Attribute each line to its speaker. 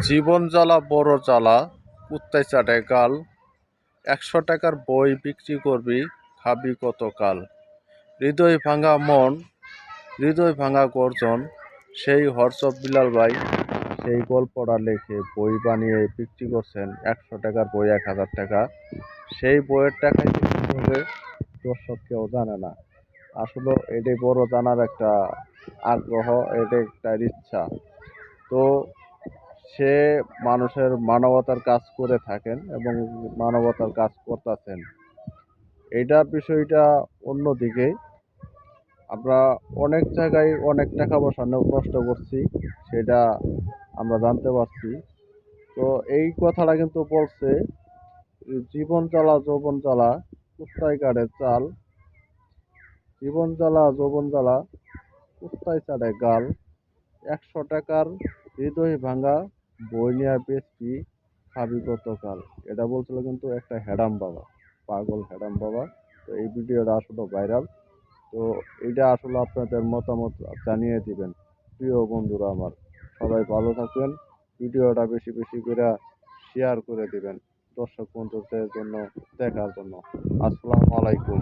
Speaker 1: জীবন জ্বালা বড় জ্বালা, কুত্তায় চাটে গাল। ১০০ টাকার বই বিক্রি করবি, খাবি কত কাল। হৃদয় ভাঙা মন, হৃদয় ভাঙা গর্জন, সেই হরচপ বিলাল ভাই সেই গল্পটা লেখে বই বানিয়ে বিক্রি করছেন। ১০০ টাকার বই ১,০০০ টাকা। সেই বইয়ের টাকায় বিক্রি করবে, দর্শক কেউ জানে না। আসলে এটাই বড় জানার একটা আগ্রহ, এটা একটা ইচ্ছা। তো সে মানুষের মানবতার কাজ করে থাকেন এবং মানবতার কাজ করতেছেন। এইটা বিষয়টা অন্যদিকে আমরা অনেক জায়গায় অনেক টাকা পয়সা নষ্ট করছি, সেটা আমরা জানতে পারছি। তো এই কথাটা কিন্তু বলছে, জীবন জ্বালা যৌবন জ্বালা, কুত্তায় কাটে চাল। জীবন জ্বালা যৌবন জ্বালা, কুত্তায় চাটে গাল। ১০০ টাকার হৃদয় ভাঙা বই নিয়ে বেচবি, খাবি কতকাল। এটা বলছিল কিন্তু একটা হ্যাডাম বাবা, পাগল হ্যাডাম বাবা। তো এই ভিডিওটা আসলে ভাইরাল। তো এইটা আসলে আপনাদের মতামত জানিয়ে দিবেন প্রিয় বন্ধুরা আমার। সবাই ভালো থাকবেন, ভিডিওটা বেশি বেশি করে শেয়ার করে দিবেন দর্শক বন্ধুদের জন্য, দেখার জন্য। আসসালামু আলাইকুম।